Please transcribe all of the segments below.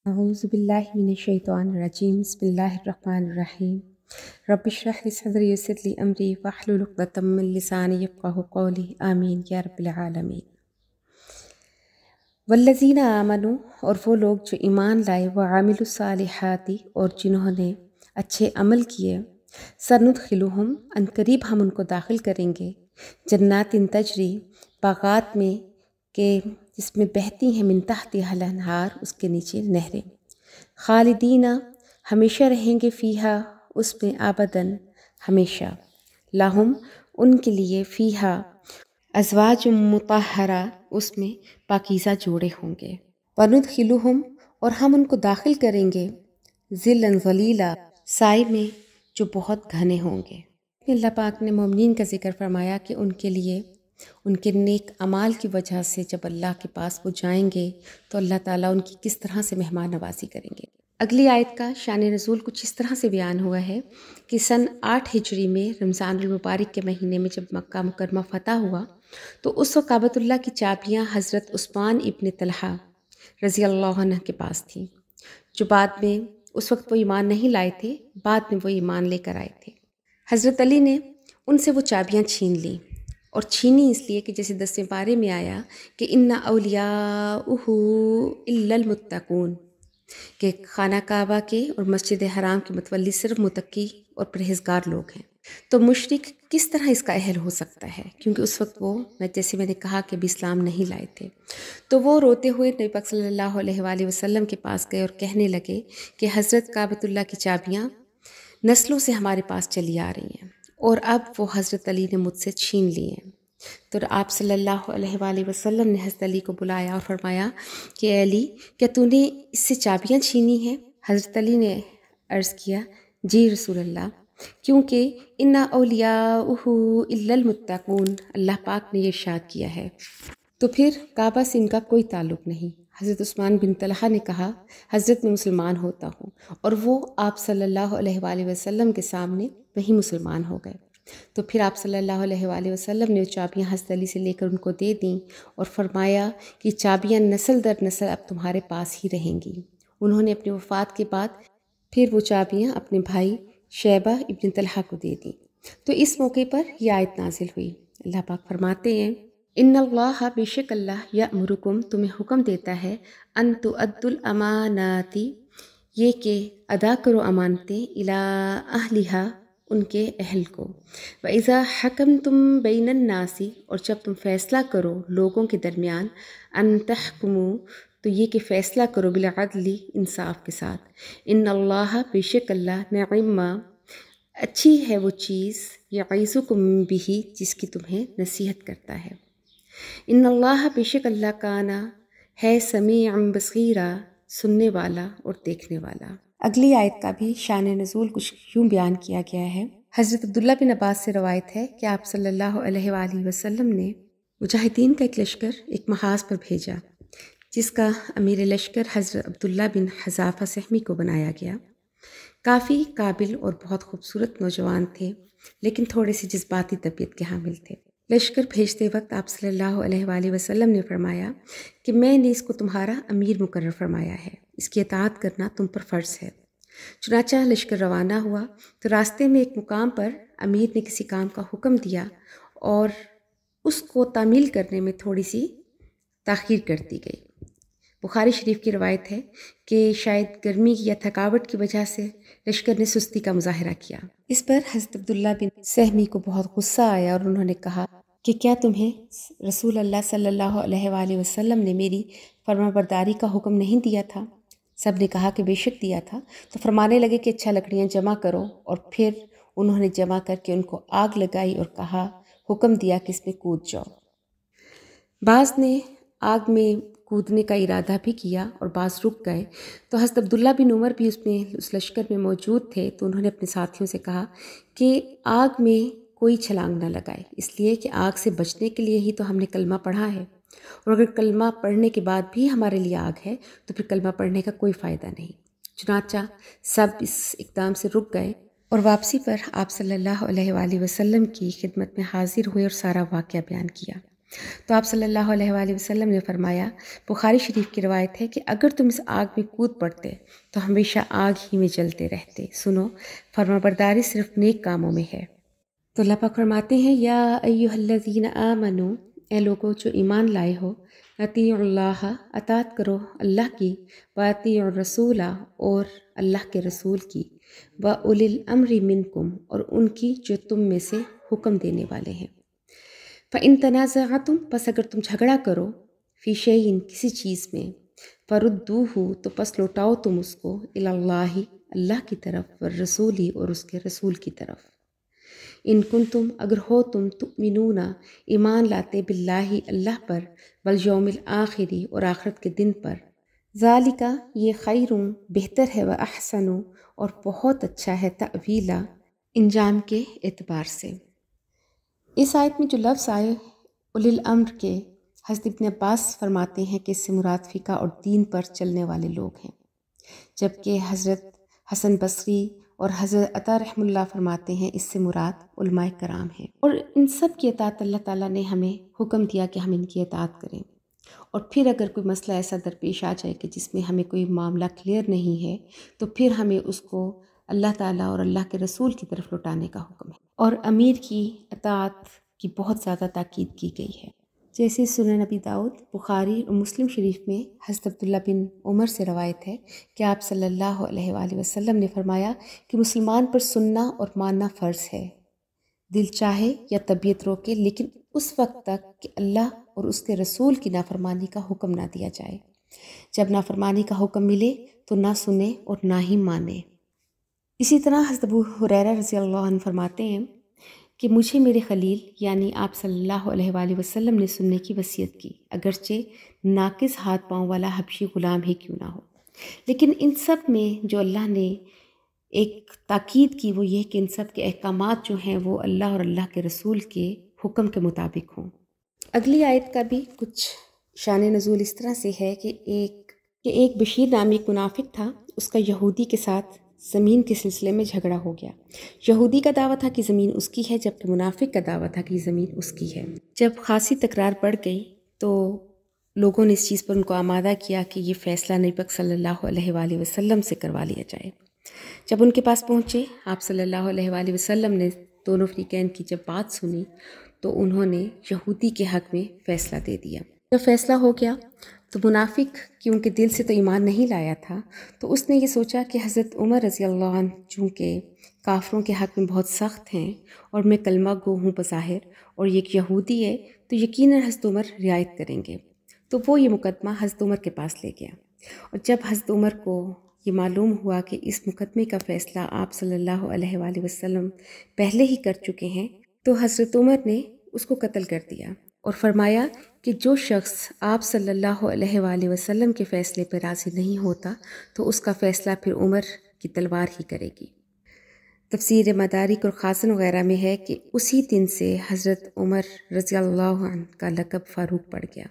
أعوذ بالله من الشيطان الرجيم بسم الله الرحمن الرحيم رب اشرح لي صدري ويسر لي أمري واحلل عقدة من لساني يفقهوا قولي آمین یا رب العالمین۔ والذین آمنوا، اور وہ لوگ جو ایمان لائے، وعاملوا الصالحات، اور جنہوں نے اچھے عمل کیے، سندخلہم، ان قریب ہم ان کو داخل کریں گے، جنات تجری، باغات میں کہ جس میں بہتی ہیں من تحتہا الانہار، اس کے نیچے نہریں، خالدین، ہمیشہ رہیں گے، فیہا، اس میں، ابداً، ہمیشہ، لہم، ان کے لیے، فیہا، ازواج مطہرہ، اس میں پاکیزہ جوڑے ہوں گے، وندخلہم، اور ہم ان کو داخل کریں گے، ظلا ظلیلا، سائے میں جو بہت گھنے ہوں گے۔ اللہ پاک نے مومنین کا ذکر فرمایا کہ ان کے لیے ان کے نیک اعمال کی وجہ سے جب اللہ کے پاس وہ جائیں گے تو اللہ تعالیٰ ان کی کس طرح سے مہمان نوازی کریں گے۔ اگلی آیت کا شان نزول کچھ اس طرح سے بیان ہوا ہے کہ سن 8 ہجری میں رمضان المبارک کے مہینے میں جب مکہ مکرمہ فتح ہوا تو اس وقت کعبۃ اللہ کی چابیاں حضرت عثمان ابن طلحہ رضی اللہ عنہ کے پاس تھیں، جو بعد میں، اس وقت وہ ایمان نہیں لائے تھے، بعد میں وہ ایمان لے کر آئے تھے۔ حضرت علی نے ان سے وہ چابیاں چھین لیں، اور چھینی اس لیے کہ جیسے 10ویں پارے میں آیا کہ ان اولیاءہ الا المتقون، کہ خانہ کعبہ کے اور مسجد حرام کے متولی صرف متقی اور پرہیزگار لوگ ہیں۔ تو مشرک کس طرح اس کا اہل ہو سکتا ہے، کیونکہ اس وقت وہ، جیسے میں نے کہا کہ ابھی اسلام نہیں لائے تھے۔ تو وہ روتے ہوئے نبی پاک صلی اللہ علیہ وآلہ وسلم کے پاس گئے اور کہنے لگے کہ حضرت کعبۃ اللہ کی چابیاں نسلوں سے ہمارے پاس چلی آ رہی ہیں، اور اب وہ حضرت علی نے مجھ سے چھین لی ہیں۔ تو آپ صلی اللہ علیہ وآلہ وسلم نے حضرت علی کو بلایا اور فرمایا کہ اے علی، کیا تو نے اس سے چابیاں چھینی ہیں؟ حضرت علی نے عرض کیا، جی رسول اللہ، کیونکہ ان اولیاءہ الا المتقون، اللہ پاک نے یہ ارشاد کیا ہے۔ تو پھر کعبہ سے ان کا کوئی تعلق نہیں۔ حضرت عثمان بن طلحہ نے کہا، حضرت میں مسلمان ہوتا ہوں، اور وہ آپ صلی اللہ علیہ وآلہ وسلم کے سامنے وہی مسلمان ہو گئے۔ تو پھر آپ صلی اللہ علیہ وآلہ وسلم نے وہ چابیاں حضرت علی سے لے کر ان کو دے دیں اور فرمایا کہ چابیاں نسل در نسل اب تمہارے پاس ہی رہیں گی۔ انہوں نے اپنی وفات کے بعد پھر وہ چابیاں اپنے بھائی شیبہ ابن طلحہ کو دے دیں۔ تو اس موقع پر یہ آیت نازل ہوئی۔ اللہ پاک فرماتے ہیں، ان اللہ، بے شک اللہ، یأمرکم، تمہیں حکم دیتا ہے، ان تؤدوا الامانات، یہ کہ ادا کرو امانتیں، الی اہلہا، ان کے اہل کو، وَإِذَا حَكَمْتُمْ بَيْنَ النَّاسِ، اور جب تم فیصلہ کرو لوگوں کے درمیان، ان تحکموا، تو یہ کہ فیصلہ کرو، بالعدل، انصاف کے ساتھ، ان اللہ، بے شک اللہ، نعم، اچھی ہے وہ چیز، یعظکم بہ، جس کی تمہیں نصیحت کرتا ہے، ان اللہ، بے شک اللہ، کانا، ہے، سمیعا بصیرا، سننے والا اور دیکھنے والا۔ اگلی آیت کا بھی شان نزول کچھ یوں بیان کیا گیا ہے۔ حضرت عبداللہ بن عباس سے روایت ہے کہ آپ صلی اللہ علیہ وآلہ وسلم نے مجاہدین کا ایک لشکر ایک محاذ پر بھیجا، جس کا امیر لشکر حضرت عبداللہ بن حذافہ سہمی کو بنایا گیا۔ کافی قابل اور بہت خوبصورت نوجوان تھے، لیکن تھوڑے سے جذباتی طبیعت کے حامل تھے۔ لشکر بھیجتے وقت آپ صلی اللہ علیہ وآلہ وسلم نے فرمایا کہ میں نے اس کو تمہارا امیر مقرر فرمایا ہے، اس کی اطاعت کرنا تم پر فرض ہے۔ چنانچہ لشکر روانہ ہوا تو راستے میں ایک مقام پر امیر نے کسی کام کا حکم دیا اور اس کو تعمیل کرنے میں تھوڑی سی تاخیر کر دی گئی۔ بخاری شریف کی روایت ہے کہ شاید گرمی یا تھکاوٹ کی وجہ سے لشکر نے سستی کا مظاہرہ کیا۔ اس پر حضرت عبداللہ بن سہمی کو بہت غصہ آیا اور انہوں نے کہا کہ کیا تمہیں رسول اللہ صلی اللہ علیہ وآلہ وسلم نے میری فرمانبرداری کا حکم نہیں دیا تھا؟ سب نے کہا کہ بے شک دیا تھا۔ تو فرمانے لگے کہ اچھا، لکڑیاں جمع کرو، اور پھر انہوں نے جمع کر کے ان کو آگ لگائی اور کہا، حکم دیا کہ اس میں کود جاؤ۔ بعض نے آگ میں کودنے کا ارادہ بھی کیا اور بعض رک گئے۔ تو حضرت عبداللہ بن عمر بھی اس لشکر میں موجود تھے، تو انہوں نے اپنے ساتھیوں سے کہا کہ آگ میں کوئی چھلانگ نہ لگائے، اس لیے کہ آگ سے بچنے کے لیے ہی تو ہم نے کلمہ پڑھا ہے، اور اگر کلمہ پڑھنے کے بعد بھی ہمارے لیے آگ ہے تو پھر کلمہ پڑھنے کا کوئی فائدہ نہیں۔ چنانچہ سب اس اقدام سے رک گئے، اور واپسی پر آپ صلی اللہ علیہ وآلہ وسلم کی خدمت میں حاضر ہوئے اور سارا واقعہ بیان کیا۔ تو آپ صلی اللہ علیہ وآلہ وسلم نے فرمایا، بخاری شریف کی روایت ہے کہ اگر تم اس آگ میں کود پڑتے تو ہمیشہ آگ ہی میں جلتے رہتے۔ سنو، فرمانبرداری صرف نیک کاموں میں ہے۔ تو اللہ پاک فرماتے ہیں، یا ایھا الذین آمنو، اے لوگو جو ایمان لائے ہو، اطیعوا اللہ، اطاعت کرو اللہ کی، واطیعوا الرسول، اور اللہ کے رسول کی، واولی الامر منکم، اور ان کی جو تم میں سے حکم دینے والے ہیں۔ فَإِن تَنَازَعْتُمْ، پس اگر تم جھگڑا کرو، فی شیء، کسی چیز میں، فَرُدُّوهُ، تو پس لوٹاؤ تم اس کو، الی اللہ، اللہ کی طرف، والرسول، اور اس کے رسول کی طرف۔ ان کنتم، اگر ہو تم، تؤمنون، ایمان لاتے، باللہ، اللہ پر، والیوم الآخر، اور آخرت کے دن پر، ذالک، یہ خیر، بہتر ہے، واحسن، اور بہت اچھا ہے، تأویلا، انجام کے اعتبار سے۔ اس آیت میں جو لفظ آئے اولی الامر کے، حضرت ابن عباس فرماتے ہیں کہ اس سے مراد فقہ اور دین پر چلنے والے لوگ ہیں، جبکہ حضرت حسن بصری اور حضرت عطا رحمہ اللہ فرماتے ہیں اس سے مراد علماء کرام ہیں، اور ان سب کی اطاعت اللہ تعالیٰ نے ہمیں حکم دیا کہ ہم ان کی اطاعت کریں۔ اور پھر اگر کوئی مسئلہ ایسا درپیش آ جائے کہ جس میں ہمیں کوئی معاملہ کلیئر نہیں ہے، تو پھر ہمیں اس کو اللہ تعالیٰ اور اللہ کے رسول کی طرف لوٹانے کا حکم ہے۔ اور امیر کی اطاعت کی بہت زیادہ تاکید کی گئی ہے، جیسے سنن نبی داؤد، بخاری اور مسلم شریف میں حضرت عبداللہ بن عمر سے روایت ہے کہ آپ صلی اللہ علیہ وآلہ وسلم نے فرمایا کہ مسلمان پر سننا اور ماننا فرض ہے، دل چاہے یا طبیعت روکے، لیکن اس وقت تک کہ اللہ اور اس کے رسول کی نافرمانی کا حکم نہ دیا جائے۔ جب نافرمانی کا حکم ملے تو نہ سنے اور نہ ہی مانے۔ اسی طرح حضرت ابو ہریرہ رضی اللہ عنہ فرماتے ہیں کہ مجھے میرے خلیل یعنی آپ صلی اللہ علیہ وآلہ وسلم نے سننے کی وصیت کی، اگرچہ ناقص ہاتھ پاؤں والا حبشی غلام ہی کیوں نہ ہو۔ لیکن ان سب میں جو اللہ نے ایک تاکید کی وہ یہ کہ ان سب کے احکامات جو ہیں وہ اللہ اور اللہ کے رسول کے حکم کے مطابق ہوں۔ اگلی آیت کا بھی کچھ شان نزول اس طرح سے ہے کہ ایک بشیر نامی ایک منافق تھا، اس کا یہودی کے ساتھ زمین کے سلسلے میں جھگڑا ہو گیا۔ یہودی کا دعویٰ تھا کہ زمین اس کی ہے، جبکہ منافق کا دعویٰ تھا کہ زمین اس کی ہے۔ جب خاصی تکرار بڑھ گئی تو لوگوں نے اس چیز پر ان کو آمادہ کیا کہ یہ فیصلہ نبی پاک صلی اللہ علیہ وآلہ وسلم سے کروا لیا جائے۔ جب ان کے پاس پہنچے، آپ صلی اللہ علیہ وآلہ وسلم نے دونوں فریقین کی جب بات سنی تو انہوں نے یہودی کے حق میں فیصلہ دے دیا۔ جب فیصلہ ہو گیا تو منافق کیونکہ دل سے تو ایمان نہیں لایا تھا، تو اس نے یہ سوچا کہ حضرت عمر رضی اللہ عنہ چونکہ کافروں کے حق میں بہت سخت ہیں اور میں کلمہ گو ہوں بظاہر، اور یہ ایک یہودی ہے، تو یقیناً حضرت عمر رعایت کریں گے۔ تو وہ یہ مقدمہ حضرت عمر کے پاس لے گیا، اور جب حضرت عمر کو یہ معلوم ہوا کہ اس مقدمے کا فیصلہ آپ صلی اللہ علیہ وآلہ وسلم پہلے ہی کر چکے ہیں، تو حضرت عمر نے اس کو قتل کر دیا اور فرمایا کہ جو شخص آپ صلی اللہ علیہ وآلہ وسلم کے فیصلے پر راضی نہیں ہوتا تو اس کا فیصلہ پھر عمر کی تلوار ہی کرے گی۔ تفسیر مدارک اور خازن وغیرہ میں ہے کہ اسی دن سے حضرت عمر رضی اللہ عنہ کا لقب فاروق پڑ گیا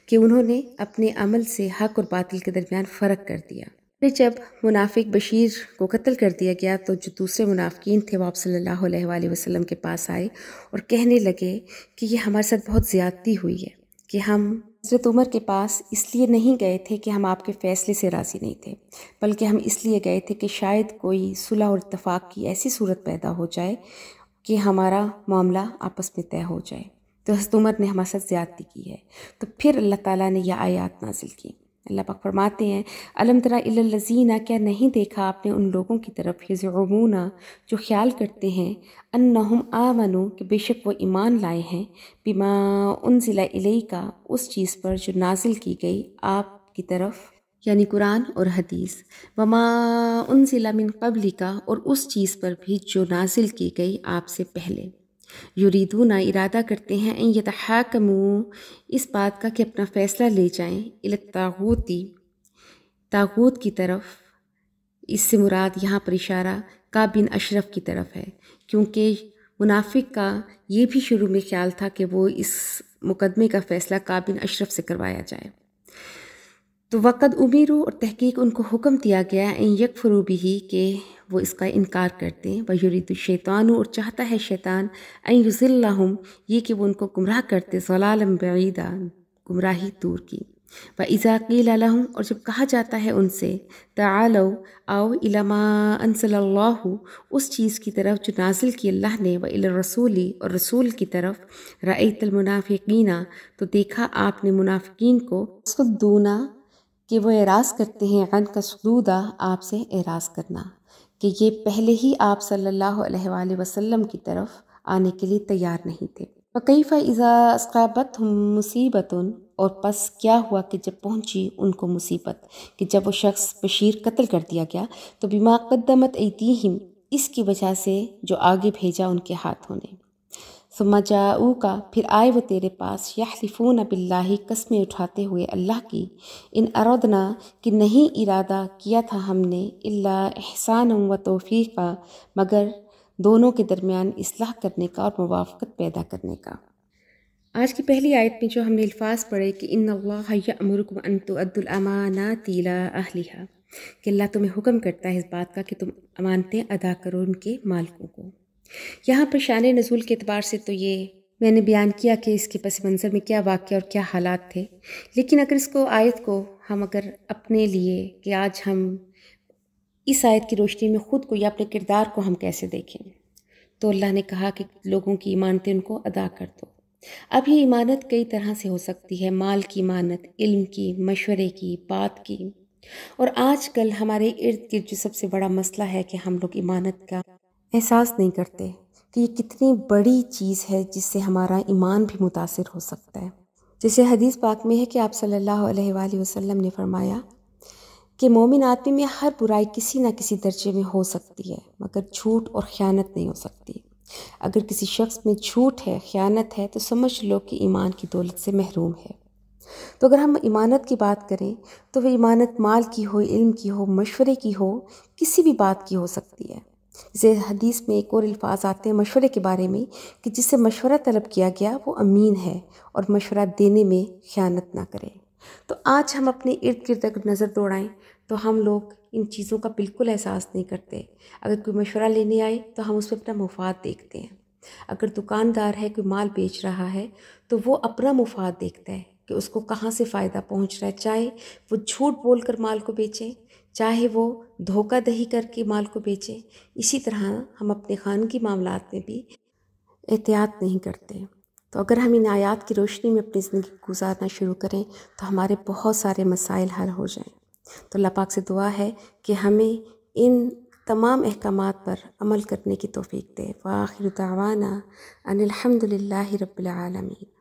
کہ انہوں نے اپنے عمل سے حق اور باطل کے درمیان فرق کر دیا۔ پھر جب منافق بشیر کو قتل کر دیا گیا تو جو دوسرے منافقین تھے وہ آپ صلی اللہ علیہ وآلہ وسلم کے پاس آئے اور کہنے لگے کہ یہ ہمارے ساتھ بہت زیادتی ہوئی ہے کہ ہم حضرت عمر کے پاس اس لیے نہیں گئے تھے کہ ہم آپ کے فیصلے سے راضی نہیں تھے، بلکہ ہم اس لیے گئے تھے کہ شاید کوئی صلح اور اتفاق کی ایسی صورت پیدا ہو جائے کہ ہمارا معاملہ آپس میں طے ہو جائے۔ تو حضرت عمر نے ہمارے ساتھ زیادتی کی ہے۔ تو پھر اللہ تعالیٰ نے یہ آیات نازل کی۔ اللہ پاک فرماتے ہیں، الم تری الی الذین، کیا نہیں دیکھا آپ نے ان لوگوں کی طرف، یزعمون، جو خیال کرتے ہیں، انہم آمنوا، کہ بے شک وہ ایمان لائے ہیں، بما انزل الیک، اس چیز پر جو نازل کی گئی آپ کی طرف یعنی قرآن اور حدیث، وما انزل من قبلک، اور اس چیز پر بھی جو نازل کی گئی آپ سے پہلے، یریدون، ارادہ کرتے ہیں، ان یتحاکموا، اس بات کا کہ اپنا فیصلہ لے جائیں، الی الطاغوت، طاغوت کی طرف۔ اس سے مراد یہاں پر اشارہ کعب بن اشرف کی طرف ہے، کیونکہ منافق کا یہ بھی شروع میں خیال تھا کہ وہ اس مقدمے کا فیصلہ کعب بن اشرف سے کروایا جائے۔ تو وقد امیروا، اور تحقیق ان کو حکم دیا گیا، ان یکفروا بہ، کہ وہ اس کا انکار کرتے ہیں. وَيُرِيدُ الشَّيْطَانُ اور چاہتا ہے شیطان أَن يُضِلَّهُمْ یہ کہ وہ ان کو گمراہ کرتے ضَلَالًا بَعِيدًا گمراہی دور کی. وَإِذَا قِيلَ لَهُمْ اور جب کہا جاتا ہے ان سے تَعَالَوْا آؤ إِلَى مَا أَنزَلَ اللَّهُ اس چیز کی طرف جو نازل کی اللہ نے وَإِلَى الرَّسُولِ اور رسول کی طرف رَأَيْتَ الْمُنَافِقِينَ تو دیکھا آپ نے منافقین کو صدونا کہ وہ اعراض کرتے ہیں عنک صدودا آپ سے اعراض کرنا کہ یہ پہلے ہی آپ صلی اللہ علیہ وآلہ وسلم کی طرف آنے کے لیے تیار نہیں تھے. وَكَيْفَ إِذَا أَصْابَتْهُم مُّصِيبَةٌ اور پس کیا ہوا کہ جب پہنچی ان کو مصیبت کہ جب وہ شخص بشیر قتل کر دیا گیا تو بما قدمت ایدیہم اس کی وجہ سے جو آگے بھیجا ان کے ہاتھوں نے. ثم جاؤک پھر آئے وہ تیرے پاس یحلفون باللہ قسمیں اٹھاتے ہوئے اللہ کی ان اردنا کہ نہیں ارادہ کیا تھا ہم نے الا احسانا و توفیقا مگر دونوں کے درمیان اصلاح کرنے کا اور موافقت پیدا کرنے کا. آج کی پہلی آیت میں جو ہم نے الفاظ پڑھے کہ ان اللہ یأمرکم ان تؤدوا الامانات الی اہلھا کہ اللہ تمہیں حکم کرتا ہے اس بات کا کہ تم امانتیں ادا کرو ان کے مالکوں کو. یہاں پر شان نزول کے اعتبار سے تو یہ میں نے بیان کیا کہ اس کے پس منظر میں کیا واقعہ اور کیا حالات تھے، لیکن اگر اس کو آیت کو ہم اگر اپنے لیے کہ آج ہم اس آیت کی روشنی میں خود کو یا اپنے کردار کو ہم کیسے دیکھیں تو اللہ نے کہا کہ لوگوں کی امانتیں ان کو ادا کر دو. اب یہ امانت کئی طرح سے ہو سکتی ہے، مال کی امانت، علم کی، مشورے کی، بات کی. اور آج کل ہمارے ارد گرد جو سب سے بڑا مسئلہ ہے کہ ہم لوگ امانت کا احساس نہیں کرتے کہ یہ کتنی بڑی چیز ہے جس سے ہمارا ایمان بھی متاثر ہو سکتا ہے. جیسے حدیث پاک میں ہے کہ آپ صلی اللہ علیہ وآلہ وسلم نے فرمایا کہ مومن آدمی میں ہر برائی کسی نہ کسی درجے میں ہو سکتی ہے مگر جھوٹ اور خیانت نہیں ہو سکتی. اگر کسی شخص میں جھوٹ ہے، خیانت ہے تو سمجھ لو کہ ایمان کی دولت سے محروم ہے. تو اگر ہم امانت کی بات کریں تو وہ امانت مال کی ہو، علم کی ہو، مشورے کی ہو، کسی بھی بات کی ہو سکتی ہے. جیسے حدیث میں ایک اور الفاظ آتے ہیں مشورے کے بارے میں کہ جس سے مشورہ طلب کیا گیا وہ امین ہے اور مشورہ دینے میں خیانت نہ کرے. تو آج ہم اپنے ارد گرد اگر نظر دوڑائیں تو ہم لوگ ان چیزوں کا بالکل احساس نہیں کرتے. اگر کوئی مشورہ لینے آئے تو ہم اس میں اپنا مفاد دیکھتے ہیں. اگر دکاندار ہے کوئی مال بیچ رہا ہے تو وہ اپنا مفاد دیکھتا ہے کہ اس کو کہاں سے فائدہ پہنچ رہا ہے، چاہے وہ جھوٹ بول کر مال کو بیچے، چاہے وہ دھوکہ دہی کر کے مال کو بیچے. اسی طرح ہم اپنے خانگی معاملات میں بھی احتیاط نہیں کرتے. تو اگر ہم ان آیات کی روشنی میں اپنی زندگی گزارنا شروع کریں تو ہمارے بہت سارے مسائل حل ہو جائیں. تو اللہ پاک سے دعا ہے کہ ہمیں ان تمام احکامات پر عمل کرنے کی توفیق دے. وآخر دعوانا ان الحمد للہ رب العالمین.